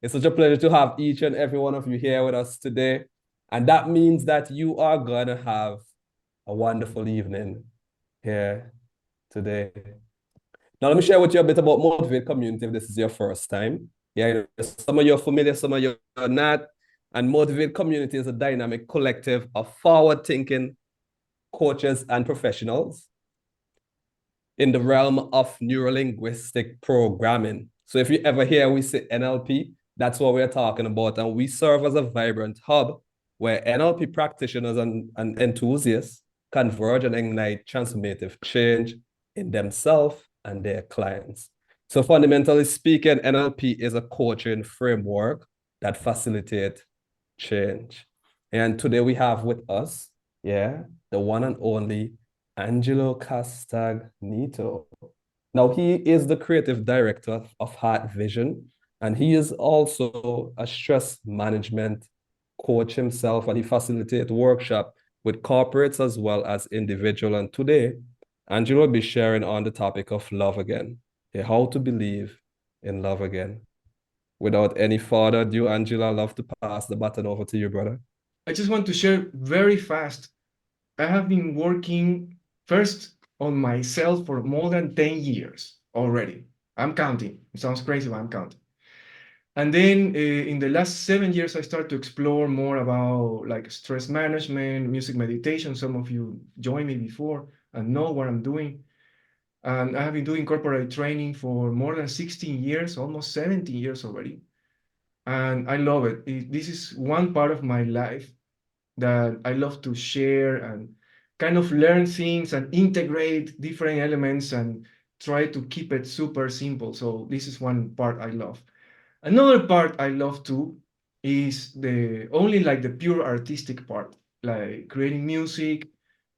It's such a pleasure to have each and every one of you here with us today. And that means that you are going to have a wonderful evening here today. Now, let me share with you a bit about Motivate Community if this is your first time. Yeah, some of you are familiar, some of you are not. And Motivate Community is a dynamic collective of forward-thinking coaches and professionals in the realm of neurolinguistic programming. So if you ever hear we say NLP, that's what we're talking about. And we serve as a vibrant hub where NLP practitioners and enthusiasts converge and ignite transformative change in themselves and their clients. So fundamentally speaking, NLP is a coaching framework that facilitates change. And today we have with us, the one and only Angelo Castagneto. Now, he is the creative director of Heart Vision, and he is also a stress management coach himself, and he facilitates workshops with corporates as well as individual. And today, Angelo will be sharing on the topic of love again, how to believe in love again. Without any further ado, Angelo, I'd love to pass the baton over to you, brother. I just want to share very fast. I have been working first on myself for more than 10 years already. I'm counting. It sounds crazy, but I'm counting. And then in the last 7 years, I started to explore more about like stress management, music meditation. Some of you joined me before and know what I'm doing. And I have been doing corporate training for more than 16 years, almost 17 years already. And I love it. This is one part of my life that I love to share and kind of learn things and integrate different elements and try to keep it super simple. So this is one part I love. Another part I love too is the only like the pure artistic part, like creating music,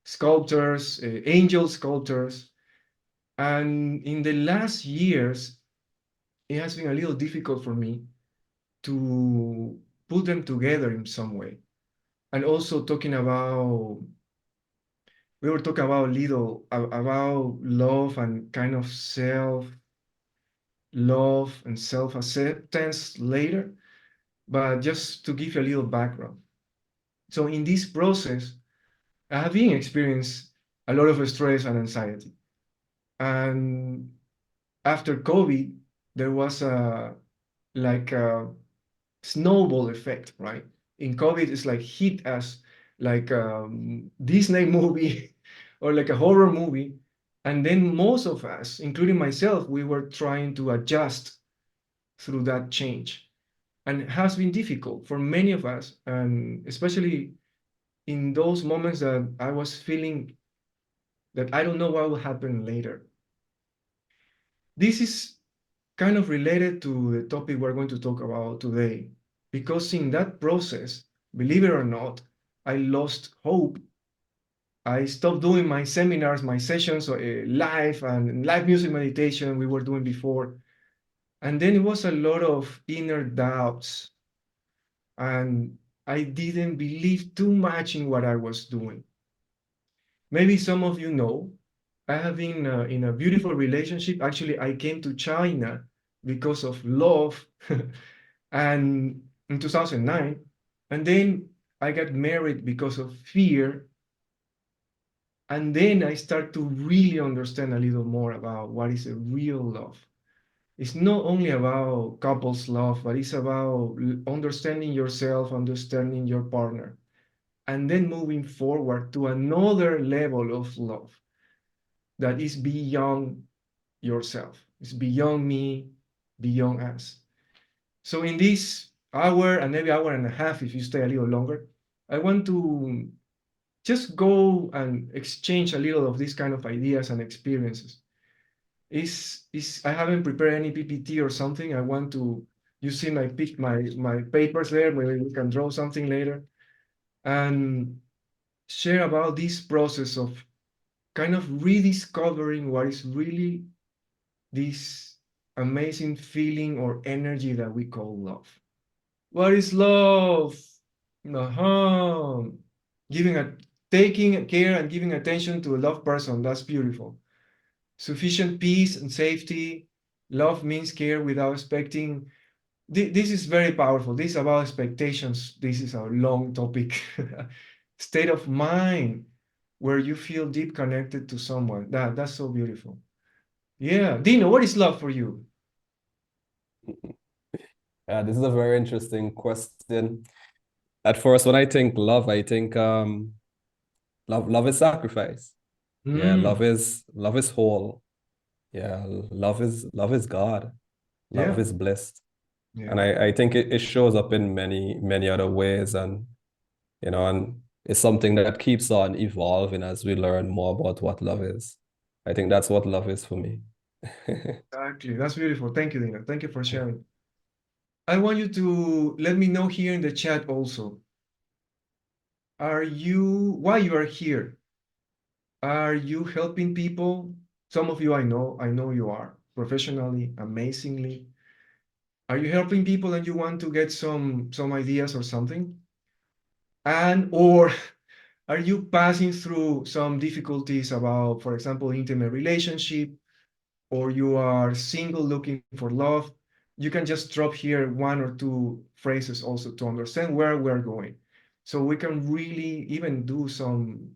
sculptors, angel sculptors. And in the last years, it has been a little difficult for me to put them together in some way. And also talking about we were talking about little about love and kind of self love and self acceptance later, but just to give you a little background. So in this process, I have been experiencing a lot of stress and anxiety. And after COVID, there was a like a snowball effect, right? In COVID, it's like hit us like a Disney movie or like a horror movie. And then most of us, including myself, we were trying to adjust through that change. And it has been difficult for many of us, and especially in those moments that I was feeling that I don't know what will happen later. This is kind of related to the topic we're going to talk about today, because in that process, believe it or not, I lost hope. I stopped doing my seminars, my sessions, live and live music meditation we were doing before. And then it was a lot of inner doubts. And I didn't believe too much in what I was doing. Maybe some of you know, I have been in a beautiful relationship. Actually, I came to China because of love and in 2009. And then I got married because of fear. And then I start to really understand a little more about what is a real love. It's not only about couples love, but it's about understanding yourself, understanding your partner, and then moving forward to another level of love that is beyond yourself. It's beyond me, beyond us. So in this hour and maybe hour and a half, if you stay a little longer, I want to just go and exchange a little of these kind of ideas and experiences. Is I haven't prepared any PPT or something. I want to you see my papers there. Maybe we can draw something later and share about this process of kind of rediscovering what is really this amazing feeling or energy that we call love. What is love? Uh-huh. Giving a taking care and giving attention to a loved person. That's beautiful. Sufficient peace and safety. Love means care without expecting This is very powerful. This is about expectations. This is a long topic. State of mind where you feel deep connected to someone. That's so beautiful. Yeah. Dino, what is love for you? This is a very interesting question. At first, when I think love, I think love is sacrifice. Yeah, Mm, love is whole. Yeah, love is God. Love yeah. is blessed. And Yeah. I think it shows up in many other ways, and and it's something that keeps on evolving as we learn more about what love is. I think that's what love is for me. Exactly. That's beautiful. Thank you, Dino. Thank you for sharing. I want you to let me know here in the chat also. Why you are here? Are you helping people? Some of you I know you are professionally, amazingly. Are you helping people and you want to get some ideas or something? And or are you passing through some difficulties about, for example, intimate relationship, or you are single looking for love? You can just drop here one or two phrases also to understand where we're going. So we can really even do some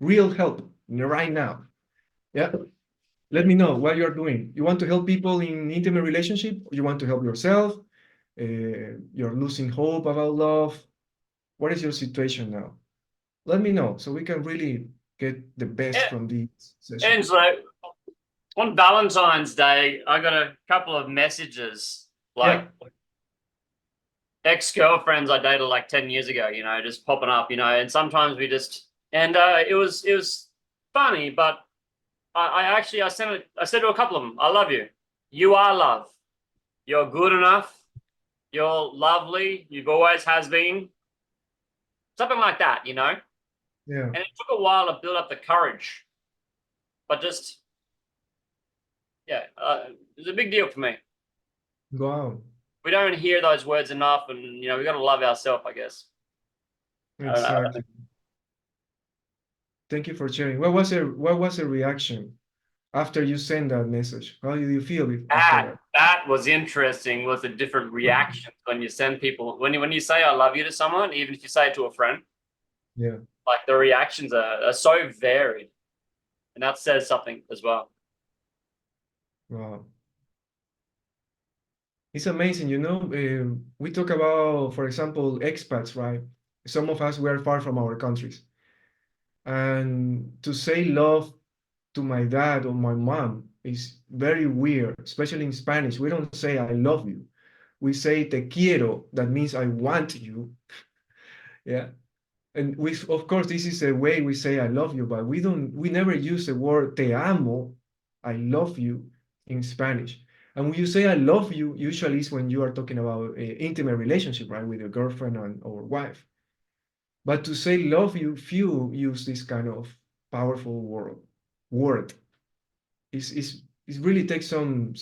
real help right now. Yeah. Let me know what you're doing. You want to help people in intimate relationship? You want to help yourself? You're losing hope about love. What is your situation now? Let me know so we can really get the best Yeah, from this session. Angelo, on Valentine's Day, I got a couple of messages like Yeah, ex-girlfriends I dated like 10 years ago, just popping up, and sometimes we just and it was funny, but I said to a couple of them, I love you. You are love. You're good enough. You're lovely. You've always has been. Something like that. yeah. And it took a while to build up the courage, but just yeah, it's a big deal for me. Wow. We don't hear those words enough, and we got to love ourselves, I guess. I don't know. Exactly. Thank you for sharing. What was the reaction after you send that message? How did you feel after That that? that was interesting. Was the different reactions when you send people when you say I love you to someone, even if you say it to a friend, Yeah. like the reactions are so varied, and that says something as well. Wow. It's amazing, we talk about, for example, expats, right? Some of us, we are far from our countries. And to say love to my dad or my mom is very weird, especially in Spanish. We don't say I love you. We say te quiero, that means I want you. Yeah. And of course, this is a way we say I love you, but we never use the word te amo, I love you in Spanish. And when you say I love you, usually it's when you are talking about an intimate relationship, right, with your girlfriend or wife. But to say love you, few use this kind of powerful word. It really takes some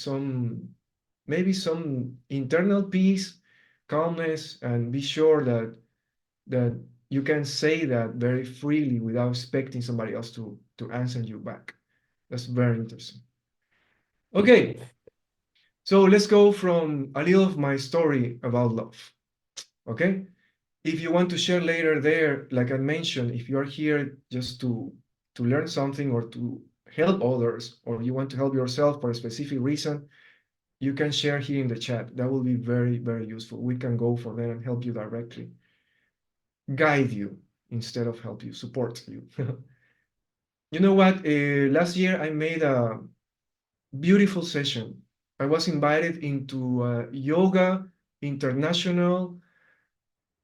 maybe some internal peace, calmness, and be sure that you can say that very freely without expecting somebody else to answer you back. That's very interesting. Okay, so let's go from a little of my story about love. Okay, if you want to share later there, like I mentioned, if you are here just to learn something or to help others, or you want to help yourself for a specific reason, you can share here in the chat. That will be very, very useful. We can go for that and help you directly, guide you instead of help you, support you. You know what? Last year I made a beautiful session. I was invited into a yoga international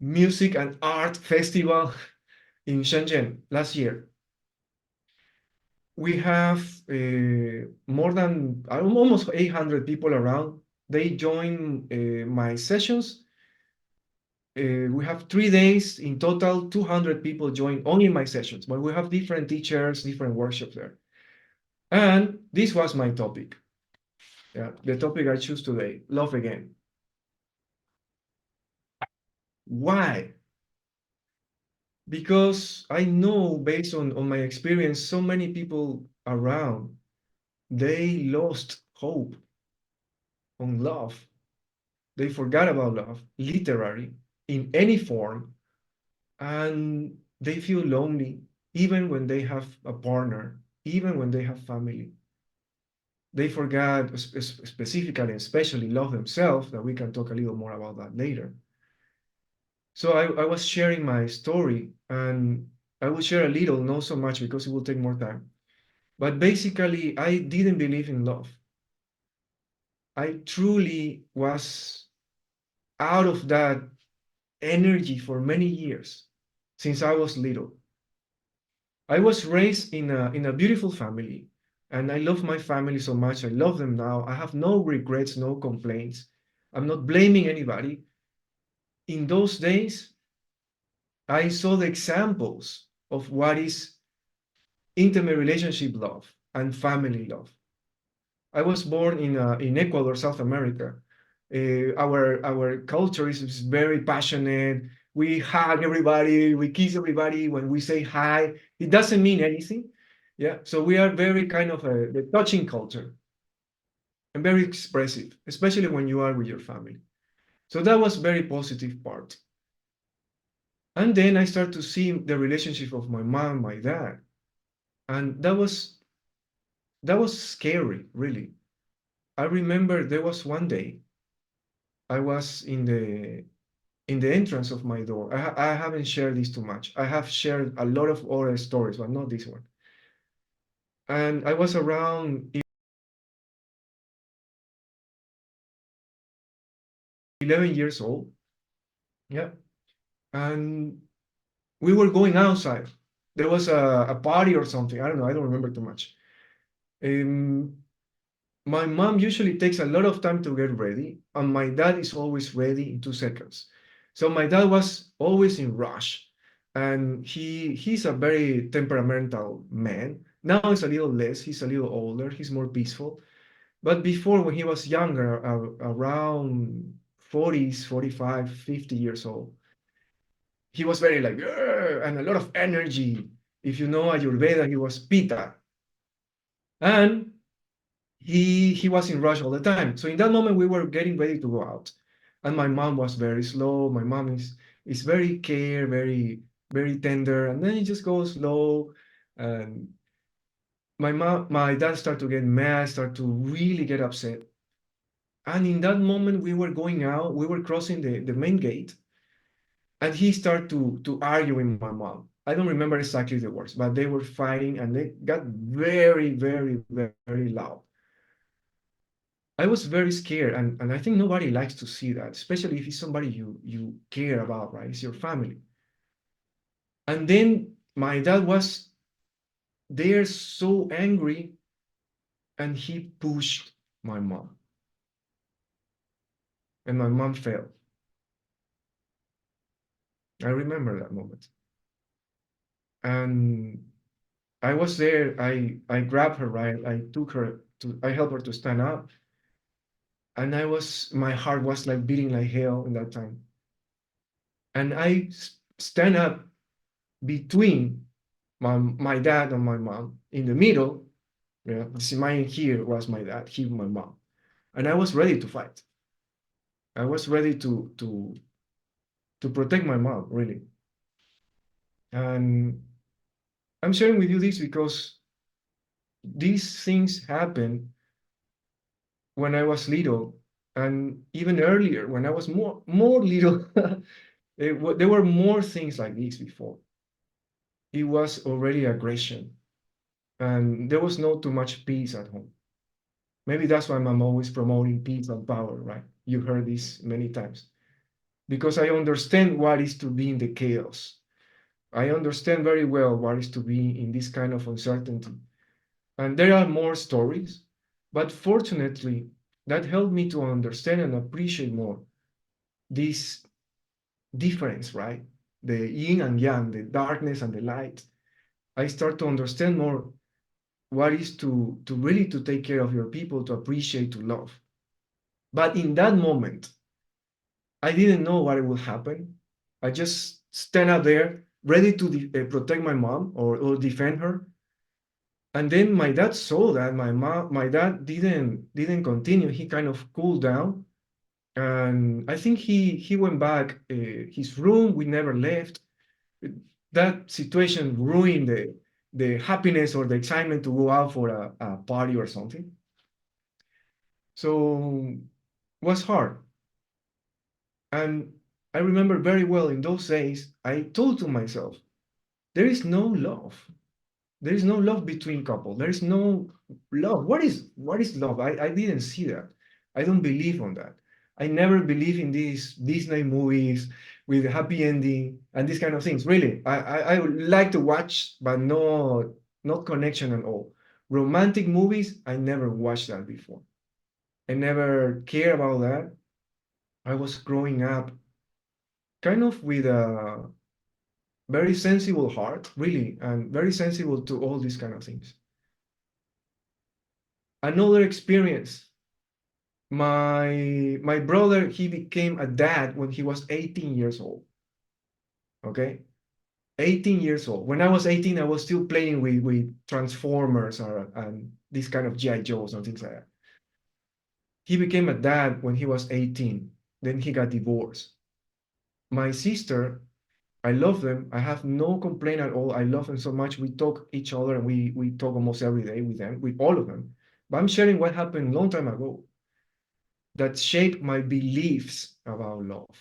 music and art festival in Shenzhen last year. We have more than almost 800 people around. They join my sessions. We have 3 days in total, 200 people join only my sessions, but we have different teachers, different workshops there. And this was my topic. Yeah, the topic I choose today, love again. Why? Because I know based on my experience, so many people around, they lost hope on love. They forgot about love, literally, in any form, and they feel lonely even when they have a partner, even when they have family. They forgot specifically, especially love themselves, that we can talk a little more about that later. So I was sharing my story, and I will share a little, not so much because it will take more time. But basically, I didn't believe in love. I truly was out of that energy for many years since I was little. I was raised in a beautiful family, and I love my family so much. I love them now. I have no regrets, no complaints. I'm not blaming anybody. In those days, I saw the examples of what is intimate relationship love and family love. I was born in Ecuador, South America. Our culture is very passionate. We hug everybody, we kiss everybody. When we say hi, it doesn't mean anything. Yeah, so we are very kind of the touching culture and very expressive, especially when you are with your family. So that was very positive part. And then I start to see the relationship of my mom, my dad, and that was scary, really. I remember there was one day I was in the entrance of my door. I haven't shared this too much. I have shared a lot of other stories, but not this one. And I was around 11 years old. Yeah. And we were going outside. There was a party or something. I don't know. I don't remember too much. Um, my mom usually takes a lot of time to get ready, and my dad is always ready in 2 seconds. So my dad was always in rush, and he's a very temperamental man. Now he's a little less. He's a little older. He's more peaceful. But before, when he was younger, around 40s, 45, 50 years old, he was very like, "Grr," and a lot of energy. If you know Ayurveda, he was Pitta. And he was in rush all the time. So in that moment, we were getting ready to go out, and my mom was very slow. My mom is very care, very tender, and then it just goes slow. And my dad started to get mad, started to really get upset. And in that moment, we were going out, we were crossing the main gate, and he started to argue with my mom. I don't remember exactly the words, but they were fighting, and they got very, very, very loud. I was very scared, and I think nobody likes to see that, especially if it's somebody you care about, right? It's your family. And then my dad was there so angry, and he pushed my mom, and my mom fell. I remember that moment. And I was there. I grabbed her, right? I helped her to stand up. And my heart was like beating like hell in that time. And I stand up between my dad and my mom in the middle. Yeah, this mine here was my dad, here my mom, and I was ready to fight. I was ready to protect my mom, really. And I'm sharing with you this because these things happened when I was little, and even earlier when I was more little. There were more things like this before. It was already aggression, and there was not too much peace at home. Maybe that's why I'm always promoting peace and power, right? You heard this many times. Because I understand what is to be in the chaos. I understand very well what is to be in this kind of uncertainty. And there are more stories, but fortunately, that helped me to understand and appreciate more this difference, right? The yin and yang, the darkness and the light. I start to understand more what is to really to take care of your people, to appreciate, to love. But in that moment, I didn't know what will happen. I just stand up there, ready to protect my mom or defend her. And then my dad saw that my dad didn't continue. He kind of cooled down, And I think he went back his room. We never left. That situation ruined the happiness or the excitement to go out for a party or something. So it was hard. And I remember very well in those days, I told to myself, there is no love. There is no love between couple. There is no love. What is love? I didn't see that. I don't believe on that. I never believe in these Disney movies with a happy ending and these kind of things. Really, I would like to watch, but no, not connection at all. Romantic movies, I never watched that before. I never cared about that. I was growing up kind of with a very sensible heart, really, and very sensible to all these kind of things. Another experience. My brother, he became a dad when he was 18 years old. Okay, 18 years old. When I was 18, I was still playing with Transformers and these kind of GI Joes and things like that. He became a dad when he was 18. Then he got divorced. My sister, I love them. I have no complaint at all. I love them so much. We talk each other and we talk almost every day with them, with all of them. But I'm sharing what happened a long time ago that shaped my beliefs about love.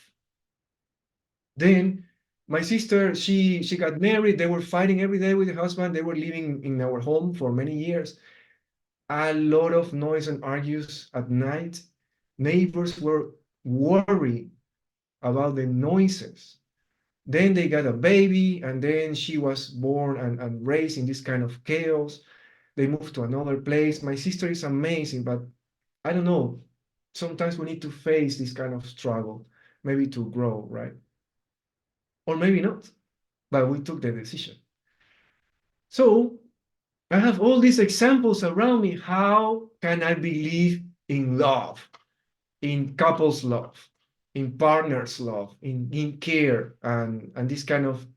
Then my sister, she got married. They were fighting every day with the husband. They were living in our home for many years. A lot of noise and argues at night. Neighbors were worried about the noises. Then they got a baby, and then she was born and raised in this kind of chaos. They moved to another place. My sister is amazing, but I don't know. Sometimes we need to face this kind of struggle, maybe to grow, right? Or maybe not, but we took the decision. So I have all these examples around me. How can I believe in love, in couples love, in partners love, in care, and this kind of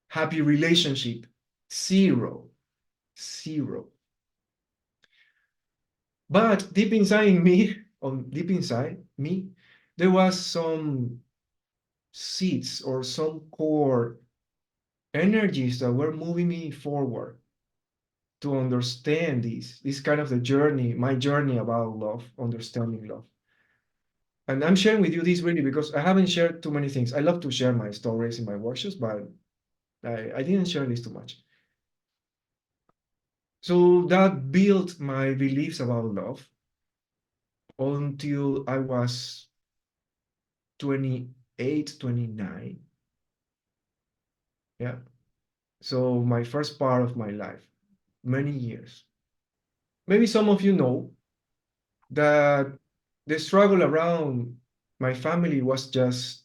happy relationship? Zero, zero. But deep inside me, deep inside me, there was some seeds or some core energies that were moving me forward to understand this kind of the journey, my journey about love, understanding love. And I'm sharing with you this really because I haven't shared too many things. I love to share my stories in my workshops, but I didn't share this too much. So that built my beliefs about love until I was 28, 29. Yeah. So my first part of my life, many years. Maybe some of you know that the struggle around my family was just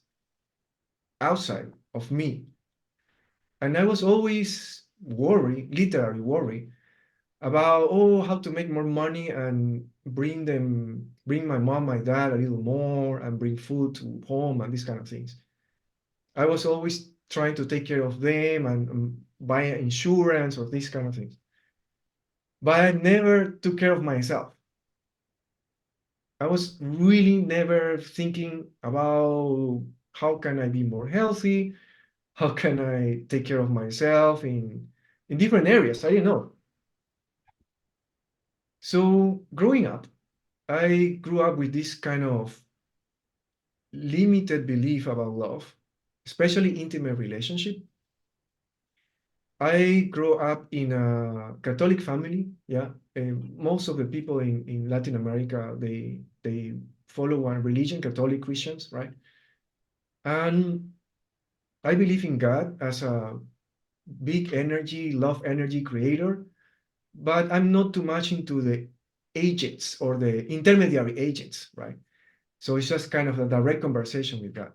outside of me. And I was always worried, literally worried, about how to make more money and bring my mom, my dad a little more and bring food to home and these kind of things. I was always trying to take care of them and buy insurance or these kind of things. But I never took care of myself. I was really never thinking about how can I be more healthy, how can I take care of myself in different areas. I didn't know. So growing up, I grew up with this kind of limited belief about love, especially intimate relationship. I grew up in a Catholic family. Yeah, and most of the people in Latin America they follow one religion, Catholic Christians, right? And I believe in God as a big energy, love energy creator, but I'm not too much into the agents or the intermediary agents, right? So it's just kind of a direct conversation with God.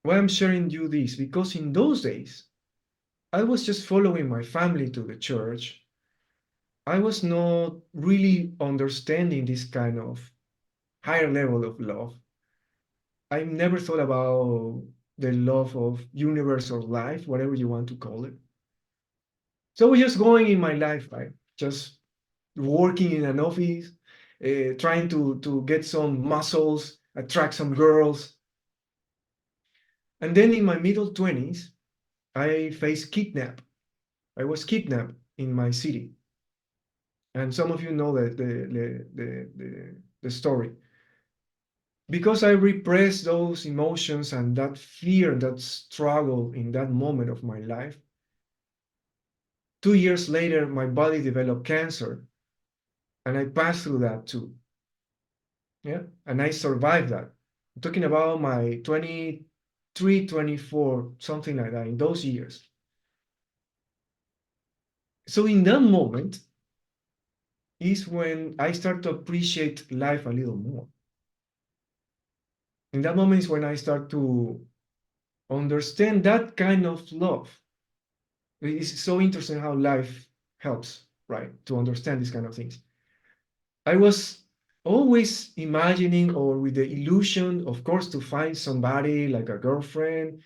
Why I'm sharing you this? Because in those days, I was just following my family to the church. I was not really understanding this kind of higher level of love. I never thought about the love of universe or life, whatever you want to call it. So I was just going in my life, right? Just working in an office, trying to get some muscles, attract some girls. And then in my middle 20s, I faced kidnap. I was kidnapped in my city. And some of you know the story. Because I repressed those emotions and that fear, that struggle in that moment of my life, 2 years later, my body developed cancer, and I passed through that too. Yeah, and I survived that. I'm talking about my 23, 24, something like that, in those years. So in that moment is when I start to appreciate life a little more. In that moment is when I start to understand that kind of love. It's so interesting how life helps, right, to understand these kind of things. I was always imagining, or with the illusion, of course, to find somebody like a girlfriend.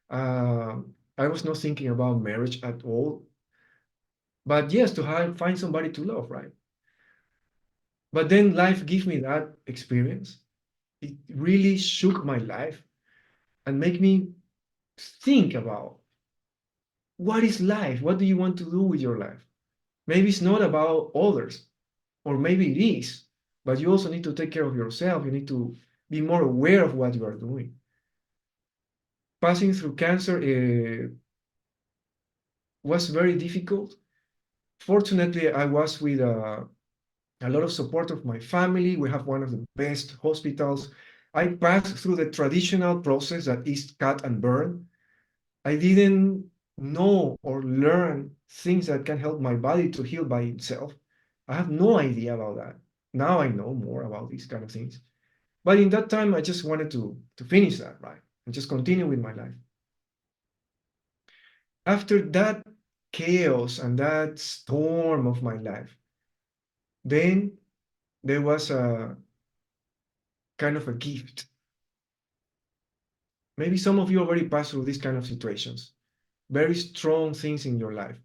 Uh, I was not thinking about marriage at all. But yes, to find somebody to love, right? But then life gave me that experience. It really shook my life and made me think about what is life? What do you want to do with your life? Maybe it's not about others, or maybe it is, but you also need to take care of yourself. You need to be more aware of what you are doing. Passing through cancer was very difficult. Fortunately, I was with a lot of support of my family. We have one of the best hospitals. I passed through the traditional process that is cut and burn. I didn't know or learn things that can help my body to heal by itself. I have no idea about that. Now I know more about these kind of things. But in that time, I just wanted to finish that, right? And just continue with my life. After that chaos and that storm of my life, then there was a kind of a gift. Maybe some of you already passed through these kind of situations, very strong things in your life.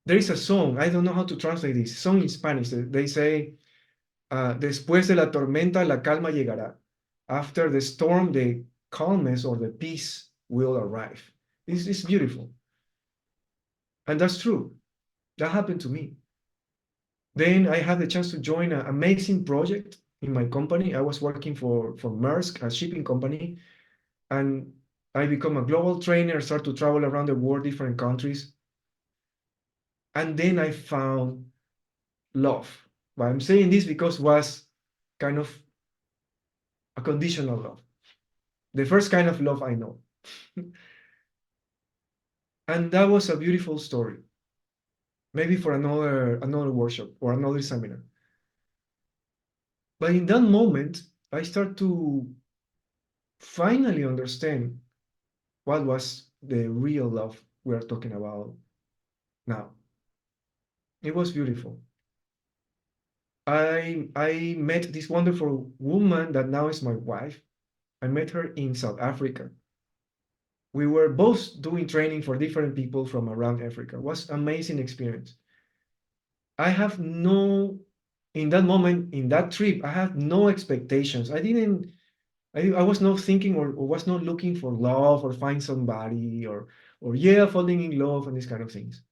There is a song, I don't know how to translate this, song in Spanish. They say, después de la tormenta, la calma llegará. After the storm, the calmness or the peace will arrive. This is beautiful. And that's true. That happened to me. Then I had the chance to join an amazing project in my company. I was working for Maersk, a shipping company, and I become a global trainer, start to travel around the world, different countries. And then I found love. But I'm saying this because it was kind of a conditional love. The first kind of love I know. And that was a beautiful story. Maybe for another workshop or another seminar. But in that moment, I start to finally understand what was the real love we are talking about now. It was beautiful. I met this wonderful woman that now is my wife. I met her in South Africa. We were both doing training for different people from around Africa. It was amazing experience. I have no, in that moment, in that trip, I had no expectations. I was not thinking or was not looking for love or find somebody or yeah, falling in love and these kind of things.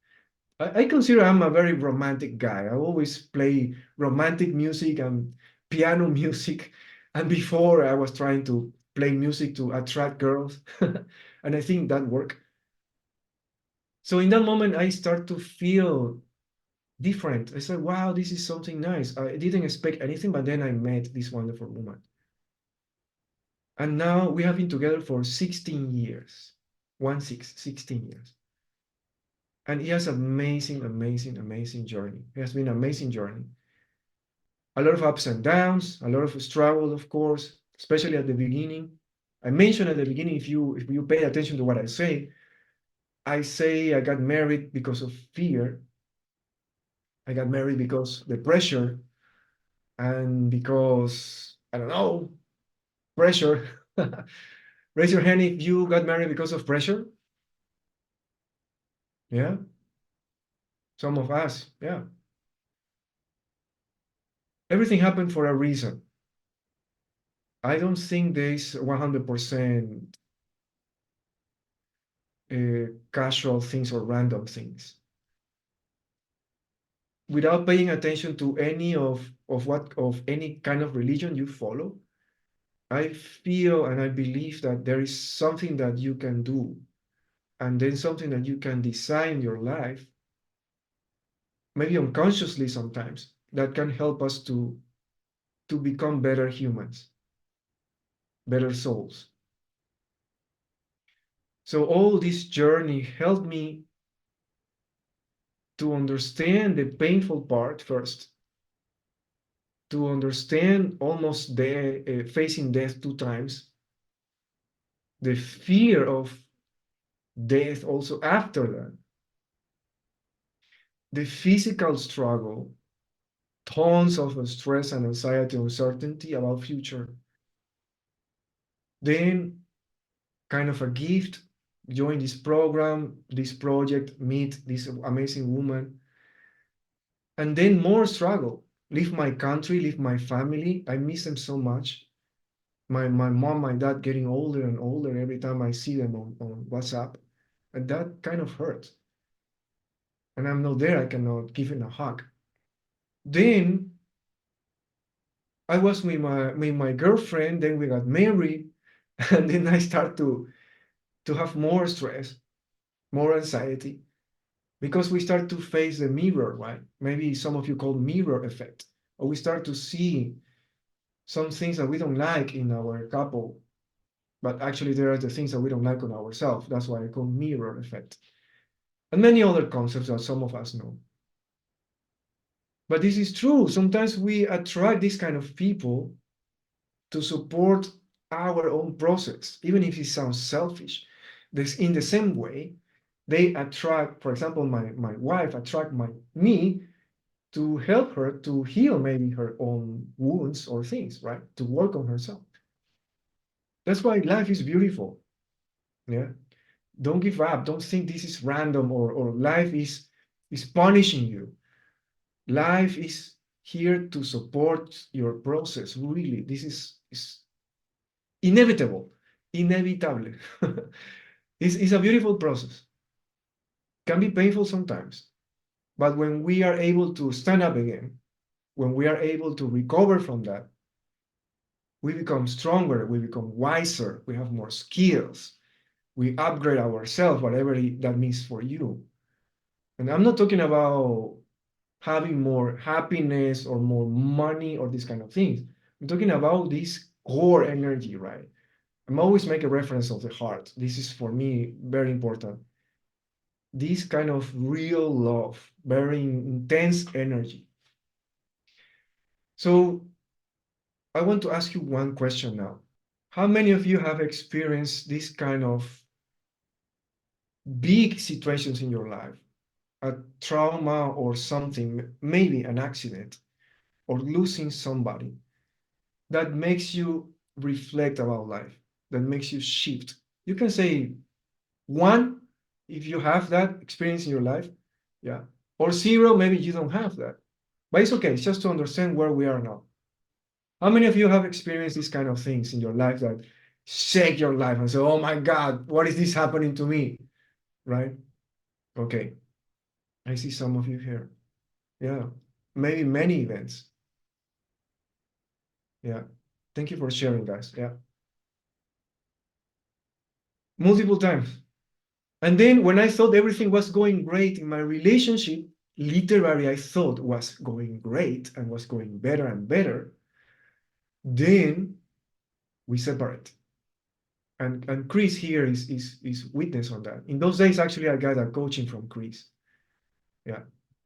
I consider I'm a very romantic guy. I always play romantic music and piano music. And before I was trying to play music to attract girls. And I think that worked. So in that moment, I start to feel different. I said, wow, this is something nice. I didn't expect anything, but then I met this wonderful woman. And now we have been together for 16 years. 16 years. And it has amazing, amazing, amazing journey. It has been an amazing journey. A lot of ups and downs, a lot of struggle, of course, especially at the beginning. I mentioned at the beginning, if you pay attention to what I say I got married because of fear. I got married because the pressure and because, I don't know, pressure. Raise your hand if you got married because of pressure. Yeah, some of us, yeah. everything happened for a reason. I don't think there's 100% casual things or random things. Without paying attention to any of any kind of religion you follow, I feel and I believe that there is something that you can do, and then something that you can design your life, maybe unconsciously sometimes, that can help us to become better humans, better souls. So all this journey helped me to understand the painful part first, to understand almost facing death 2 times, the fear of death also after that, the physical struggle, tons of stress and anxiety, uncertainty about future. Then kind of a gift, join this program, this project, meet this amazing woman, and then more struggle. Leave my country, leave my family. I miss them so much. My mom, my dad getting older and older every time I see them on WhatsApp. And that kind of hurts. And I'm not there, I cannot give him a hug. Then I was with my girlfriend, then we got married, and then I start to have more stress, more anxiety, because we start to face the mirror, right? Maybe some of you call mirror effect, or we start to see some things that we don't like in our couple, but actually there are the things that we don't like on ourselves. That's why I call mirror effect. And many other concepts that some of us know. But this is true. Sometimes we attract this kind of people to support our own process, even if it sounds selfish. This, in the same way, they attract, for example, my wife attract me to help her to heal maybe her own wounds or things, right? To work on herself. That's why life is beautiful. Yeah. Don't give up. Don't think this is random or life is punishing you. Life is here to support your process. Really, this is inevitable. Inevitable. It's a beautiful process. Can be painful sometimes. But when we are able to stand up again, when we are able to recover from that, we become stronger, we become wiser, we have more skills, we upgrade ourselves, whatever that means for you. And I'm not talking about having more happiness or more money or these kind of things. I'm talking about this core energy, right? I'm always make a reference of the heart. This is for me very important. This kind of real love, very intense energy. So I want to ask you one question now. How many of you have experienced this kind of big situations in your life? A trauma or something, maybe an accident or losing somebody that makes you reflect about life, that makes you shift. You can say one if you have that experience in your life, yeah, or zero, maybe you don't have that. But it's okay, it's just to understand where we are now. How many of you have experienced these kind of things in your life that shake your life and say, oh my God, what is this happening to me? Right? Okay. I see some of you here. Yeah. Maybe many events. Yeah. Thank you for sharing, guys. Yeah. Multiple times. And then when I thought everything was going great in my relationship, literally I thought was going great and was going better and better, then we separate. And Chris here is witness on that. In those days, actually, I got a coaching from Chris. Yeah.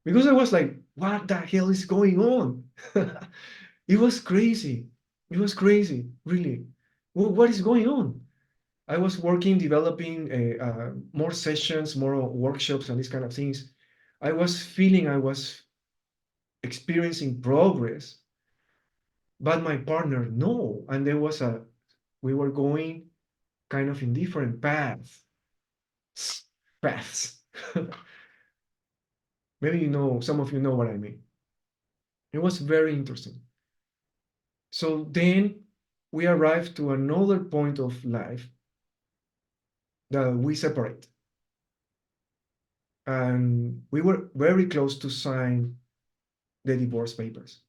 Because I was like, what the hell is going on? It was crazy. It was crazy, really. What is going on? I was working, developing more sessions, more workshops, and these kind of things. I was feeling I was experiencing progress, but my partner, no. And we were going kind of in different paths. Maybe some of you know what I mean. It was very interesting. So then we arrive to another point of life that we separate. And we were very close to sign the divorce papers.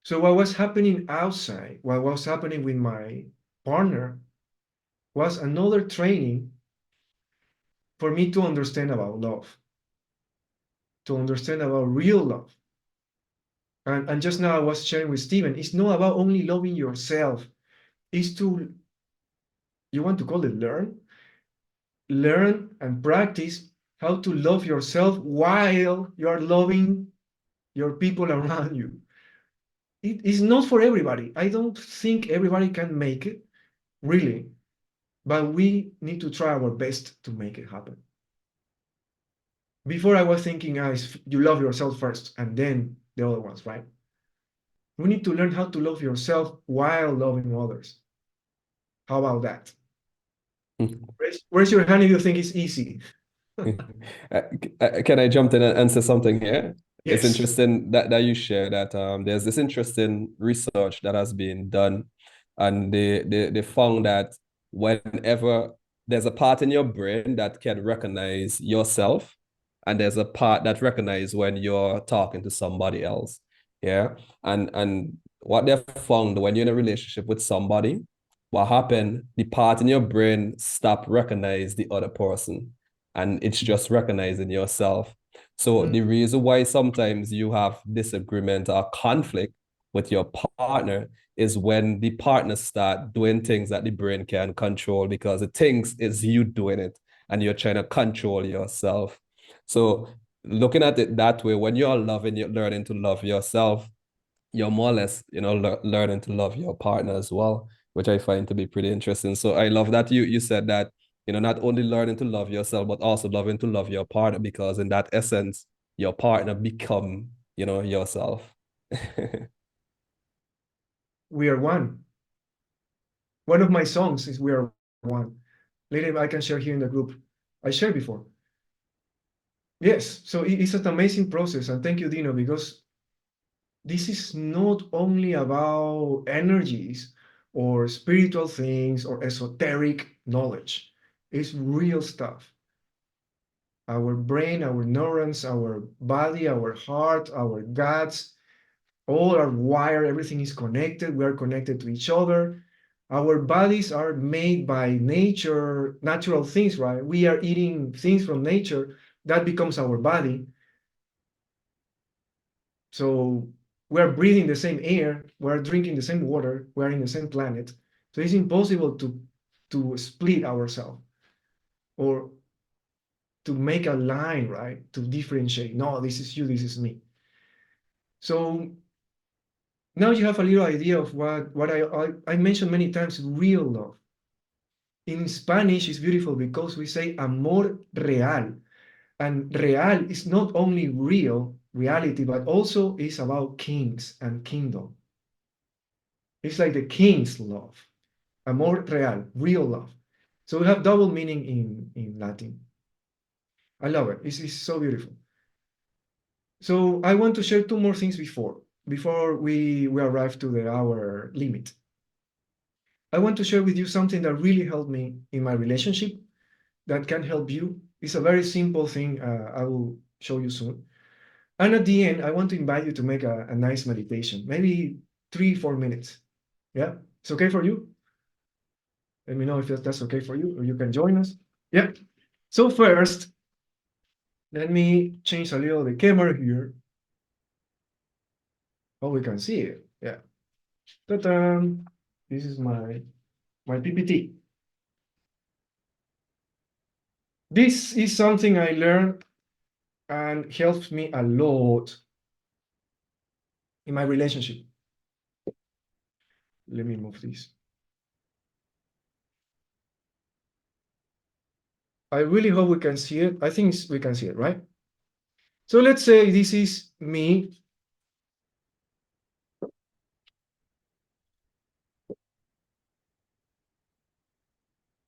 So what was happening outside, what was happening with my partner, was another training for me to understand about love, to understand about real love. And just now I was sharing with Stephen, it's not about only loving yourself, it's to, you want to call it learn and practice how to love yourself while you are loving your people around you. It is not for everybody. I don't think everybody can make it, really, but we need to try our best to make it happen. Before I was thinking, you love yourself first and then the other ones, right? We need to learn how to love yourself while loving others. How about that? Where's your hand if you think it's easy? Can I jump in and say something here? It's Yes. interesting that you share that there's this interesting research that has been done, and they found that whenever there's a part in your brain that can recognize yourself, and there's a part that recognizes when you're talking to somebody else. Yeah. And what they found when you're in a relationship with somebody, what happened, the part in your brain stop recognize the other person, and it's just recognizing yourself. So the reason why sometimes you have disagreement or conflict with your partner is when the partner start doing things that the brain can control, because it thinks it's you doing it and you're trying to control yourself. So looking at it that way, when you're loving, you're learning to love yourself, you're more or less, learning to love your partner as well, which I find to be pretty interesting. So I love that you said that, not only learning to love yourself, but also loving to love your partner, because in that essence, your partner become, yourself. We are one. One of my songs is We Are One. Later I can share here in the group. I shared before. Yes, so it's an amazing process. And thank you, Dino, because this is not only about energies or spiritual things or esoteric knowledge. It's real stuff. Our brain, our neurons, our body, our heart, our guts, all are wired, everything is connected. We are connected to each other. Our bodies are made by nature, natural things, right? We are eating things from nature, that becomes our body. So we're breathing the same air, we're drinking the same water, we're in the same planet. So it's impossible to split ourselves or to make a line, right? To differentiate. No, this is you, this is me. So now you have a little idea of what I mentioned many times, real love. In Spanish, it's beautiful because we say amor real. And real is not only real, reality, but also is about kings and kingdom. It's like the king's love, amor real, real love. So we have double meaning in Latin. I love it. It's so beautiful. So I want to share two more things before we arrive to the hour limit. I want to share with you something that really helped me in my relationship that can help you. It's a very simple thing. I will show you soon. And at the end, I want to invite you to make a nice meditation, maybe 3-4 minutes. Yeah, it's okay for you? Let me know if that's okay for you, or you can join us. Yeah. So first, let me change a little the camera here. Oh, we can see it. Yeah. Ta-da! This is my PPT. This is something I learned and helps me a lot in my relationship. Let me move this. I really hope we can see it. I think we can see it, right? So let's say this is me.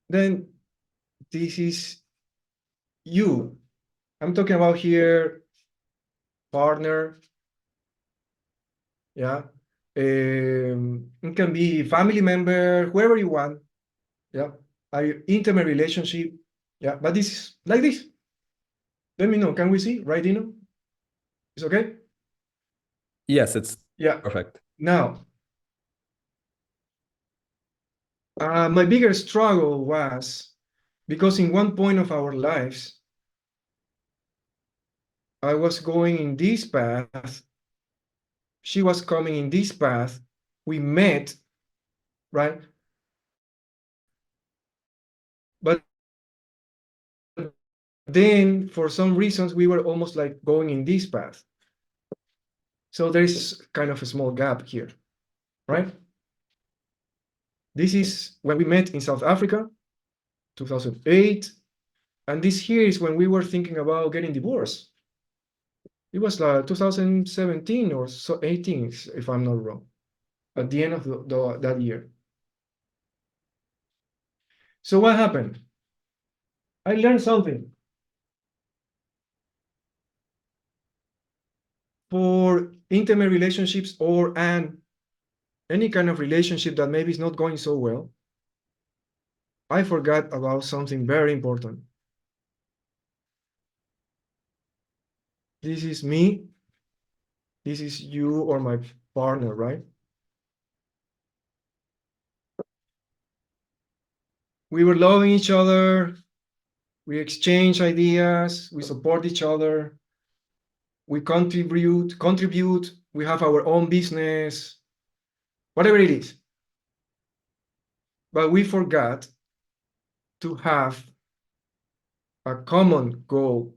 Then this is you. I'm talking about here partner, Yeah. It can be family member, whoever you want. Yeah. A intimate relationship. Yeah. But this is like this. Let me know. Can we see? Right, Dino? It's okay? Yes, it's Yeah. perfect. Now, my biggest struggle was because in one point of our lives, I was going in this path, she was coming in this path, we met, right? But then for some reasons, we were almost like going in this path. So there's kind of a small gap here, right? This is when we met in South Africa, 2008. And this here is when we were thinking about getting divorced. It was 2017 or so 18, if I'm not wrong, at the end of that year. So what happened? I learned something. For intimate relationships or any kind of relationship that maybe is not going so well, I forgot about something very important. This is me. This is you or my partner, right? We were loving each other. We exchange ideas. We support each other. We contribute. We have our own business, whatever it is. But we forgot to have a common goal.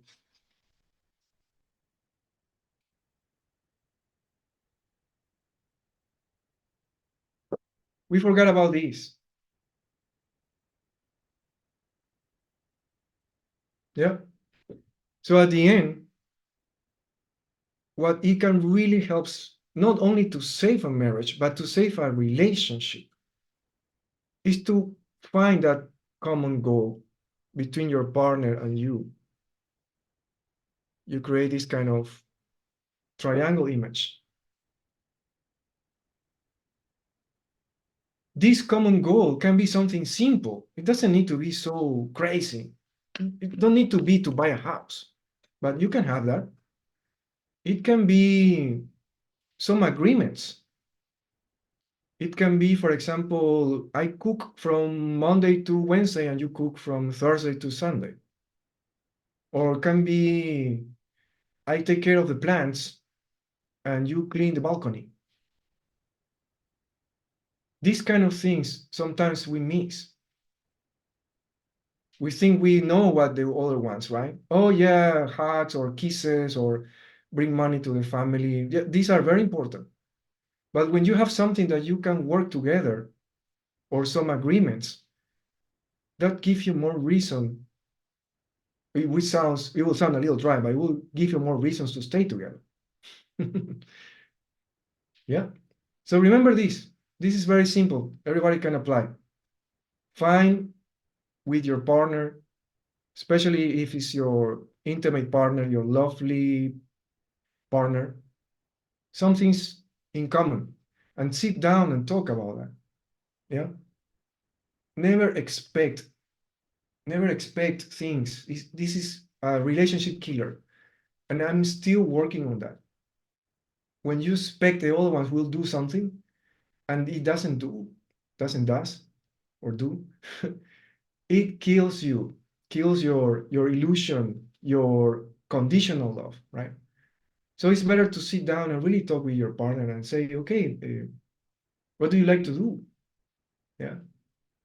We forgot about this. Yeah. So at the end, what it can really helps not only to save a marriage, but to save a relationship is to find that common goal between your partner and you. You create this kind of triangle image. This common goal can be something simple. It doesn't need to be so crazy. It don't need to be to buy a house, but you can have that. It can be some agreements. It can be, for example, I cook from Monday to Wednesday and you cook from Thursday to Sunday. Or it can be, I take care of the plants and you clean the balcony. These kind of things sometimes we miss. We think we know what the other wants, right? Oh yeah, hugs or kisses or bring money to the family. Yeah, these are very important. But when you have something that you can work together or some agreements, that gives you more reason. It will sound a little dry, but it will give you more reasons to stay together. Yeah. So remember this. This is very simple. Everybody can apply. Find with your partner, especially if it's your intimate partner, your lovely partner, something's in common, and sit down and talk about that. Yeah. Never expect, never expect things. This is a relationship killer, and I'm still working on that. When you expect the other ones will do something, and it does or do, it kills you, kills your illusion, your conditional love, right? So it's better to sit down and really talk with your partner and say, okay, what do you like to do? Yeah,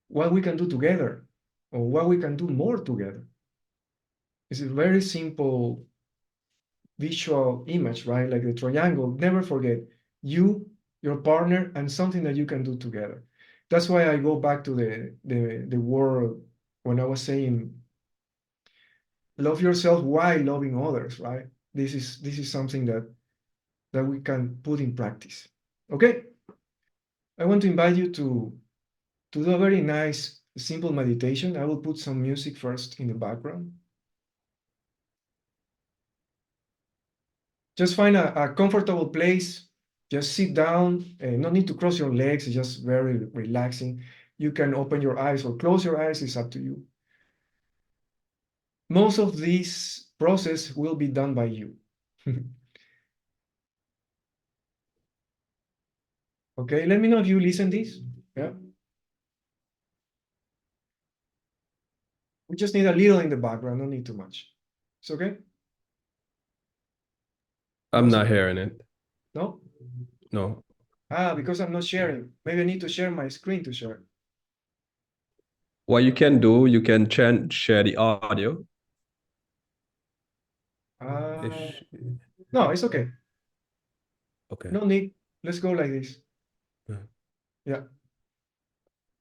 what we can do together, or what we can do more together. It's a very simple visual image, right? Like the triangle. Never forget you, your partner, and something that you can do together. That's why I go back to the word when I was saying love yourself while loving others, right? This is something that we can put in practice. Okay, I want to invite you to do a very nice simple meditation. I will put some music first in the background. Just find a comfortable place. Just sit down, no need to cross your legs, it's just very relaxing. You can open your eyes or close your eyes, it's up to you. Most of this process will be done by you. Okay, let me know if you listen this. Yeah. We just need a little in the background, no need too much. It's okay? I'm not hearing it. No? No. Because I'm not sharing. Maybe I need to share my screen to share. What you can do, you can share the audio. Uh, no, it's okay. Okay. No need. Let's go like this. Yeah. Yeah.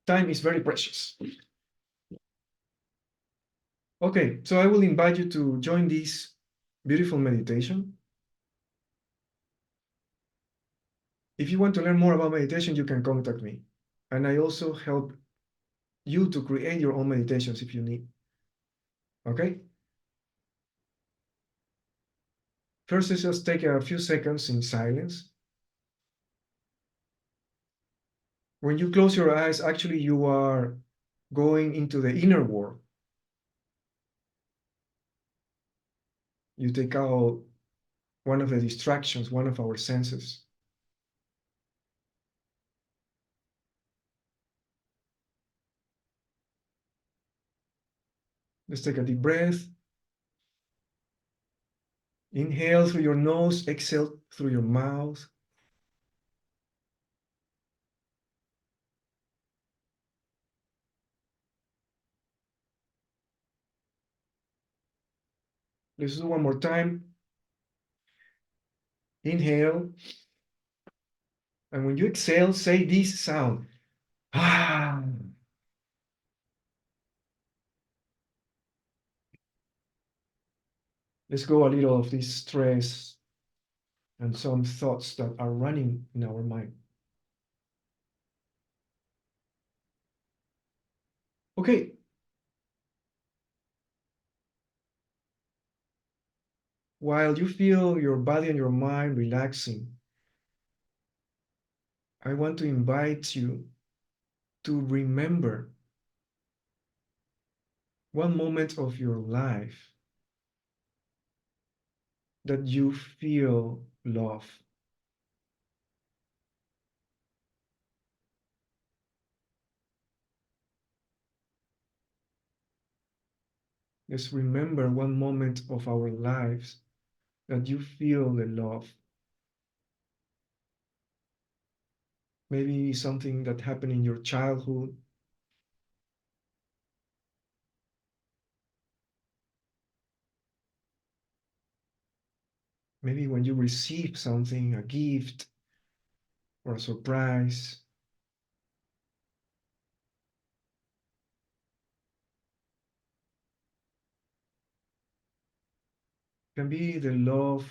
Time is very precious. Okay, so I will invite you to join this beautiful meditation. If you want to learn more about meditation, you can contact me. And I also help you to create your own meditations if you need. Okay? First, let's just take a few seconds in silence. When you close your eyes, actually you are going into the inner world. You take out one of the distractions, one of our senses. Let's take a deep breath. Inhale through your nose, exhale through your mouth. Let's do one more time. Inhale. And when you exhale, say this sound. Ah. Let's go a little of this stress and some thoughts that are running in our mind. Okay. While you feel your body and your mind relaxing, I want to invite you to remember one moment of your life that you feel love. Let's remember one moment of our lives that you feel the love. Maybe something that happened in your childhood. Maybe when you receive something, a gift or a surprise. Can be the love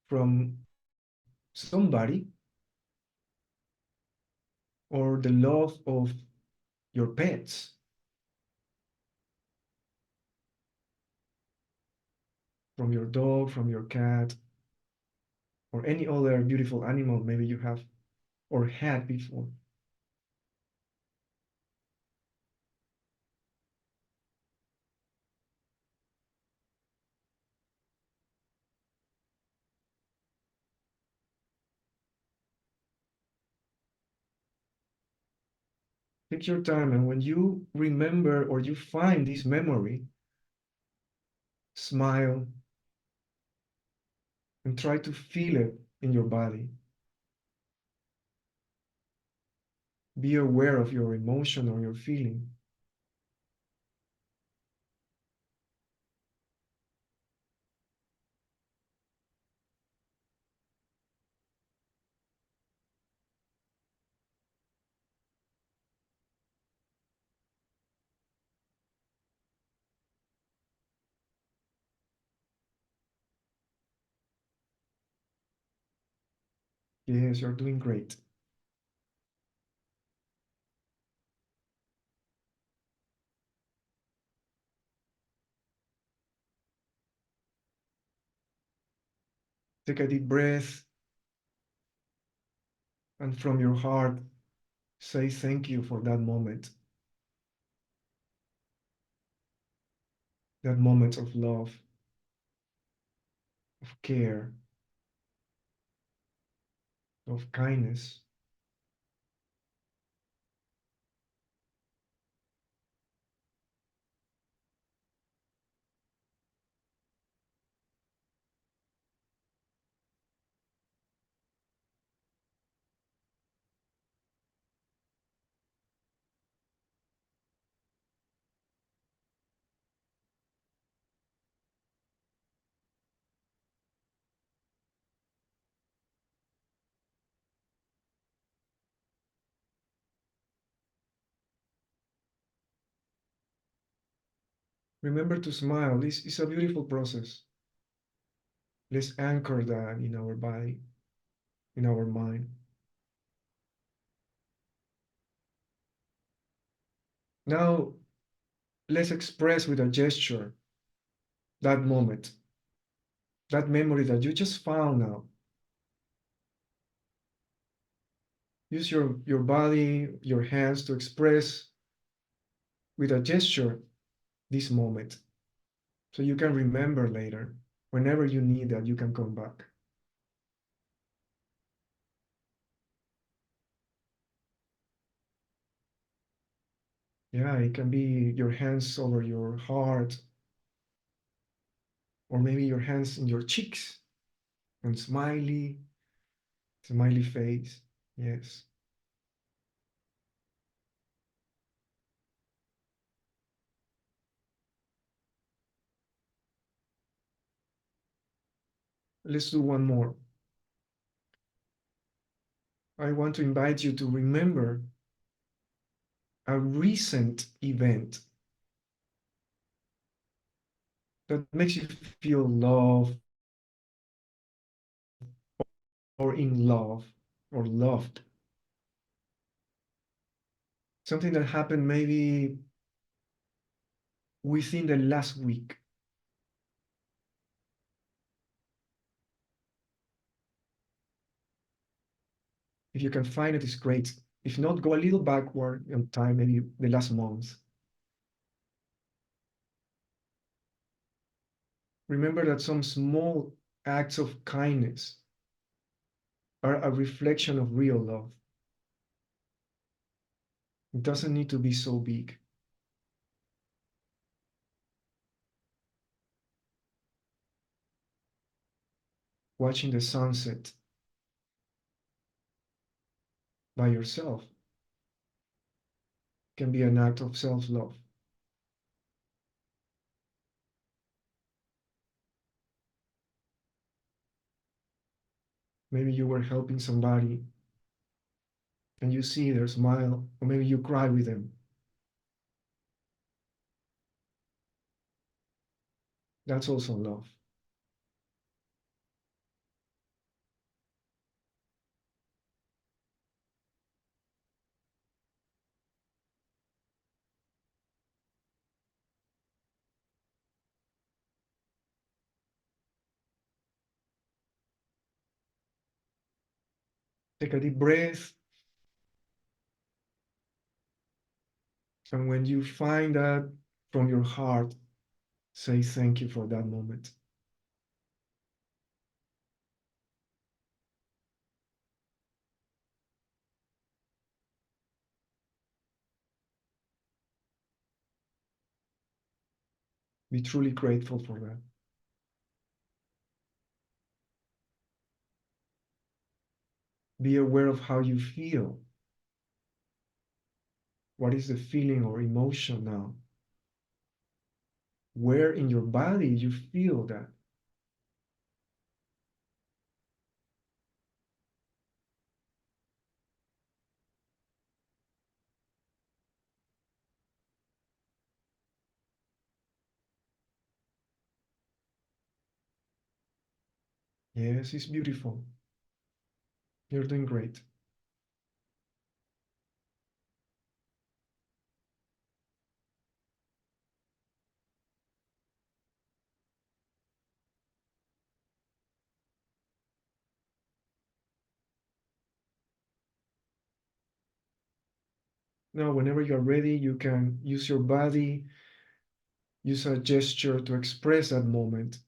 from somebody or the love of your pets, from your dog, from your cat, or any other beautiful animal maybe you have or had before. Take your time, and when you remember or you find this memory, smile and try to feel it in your body. Be aware of your emotion or your feeling. Yes, you're doing great. Take a deep breath. And from your heart, say thank you for that moment of love, of care, of kindness. Remember to smile. It's a beautiful process. Let's anchor that in our body, in our mind. Now, let's express with a gesture that moment, that memory that you just found now. Use your body, your hands to express with a gesture this moment so you can remember later. Whenever you need that, you can come back. Yeah, it can be your hands over your heart, or maybe your hands in your cheeks and smiley face. Yes. Let's do one more. I want to invite you to remember a recent event that makes you feel loved or in love or loved. Something that happened maybe within the last week. If you can find it, it's great. If not, go a little backward in time, maybe the last month. Remember that some small acts of kindness are a reflection of real love. It doesn't need to be so big. Watching the sunset by yourself can be an act of self-love. Maybe you were helping somebody and you see their smile, or maybe you cry with them. That's also love. Take a deep breath. And when you find that from your heart, say thank you for that moment. Be truly grateful for that. Be aware of how you feel. What is the feeling or emotion now? Where in your body you feel that? Yes, it's beautiful. You're doing great. Now, whenever you're ready, you can use your body, use a gesture to express that moment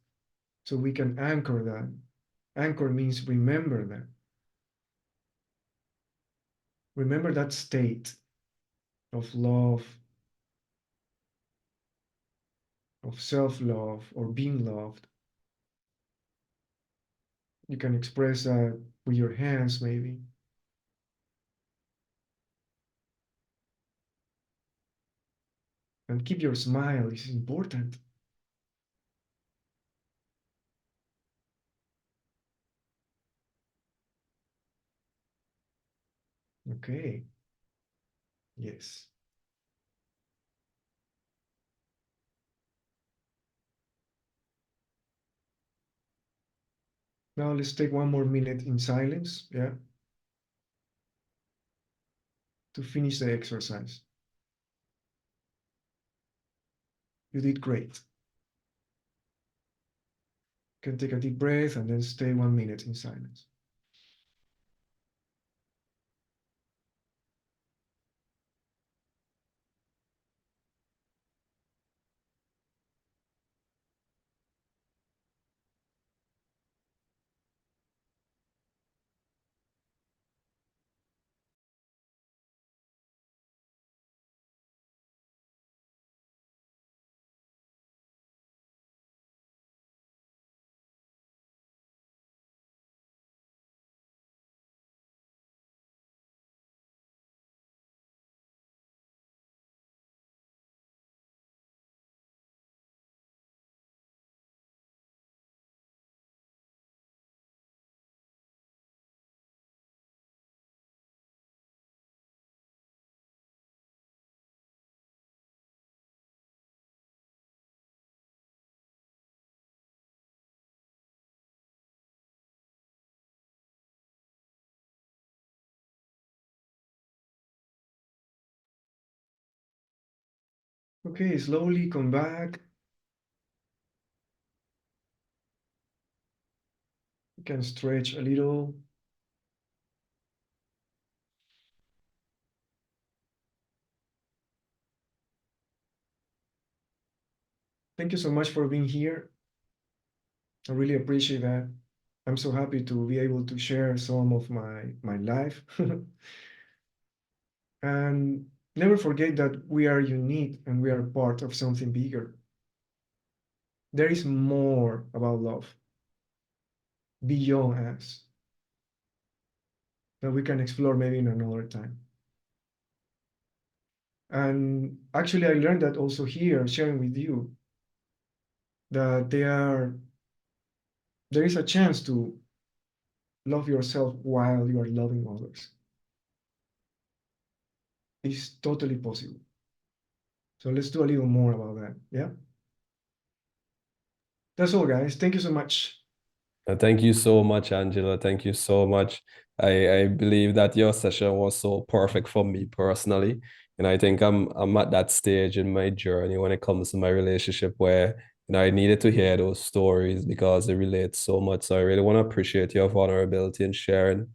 so we can anchor that. Anchor means remember that. Remember that state of love, of self-love, or being loved. You can express that with your hands, maybe. And keep your smile, this is important. Okay, yes. Now let's take one more minute in silence, yeah, to finish the exercise. You did great. You can take a deep breath and then stay 1 minute in silence. Okay, slowly come back. You can stretch a little. Thank you so much for being here. I really appreciate that. I'm so happy to be able to share some of my life. And never forget that we are unique and we are part of something bigger. There is more about love beyond us that we can explore maybe in another time. And actually, I learned that also here, sharing with you, that there is a chance to love yourself while you are loving others. It's totally possible. So let's do a little more about that. Yeah. That's all, guys. Thank you so much. Thank you so much, Angela. Thank you so much. I believe that your session was so perfect for me personally. And I think I'm at that stage in my journey when it comes to my relationship where I needed to hear those stories because they relate so much. So I really want to appreciate your vulnerability and sharing.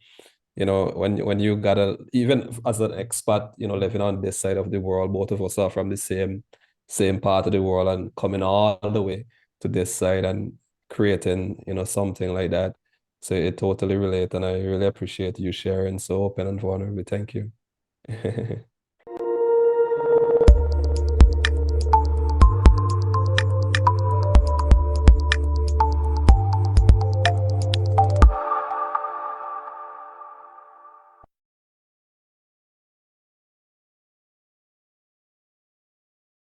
When you gotta, even as an expat, living on this side of the world, both of us are from the same part of the world and coming all the way to this side and creating, something like that. So it totally relate, and I really appreciate you sharing so open and vulnerable. Thank you.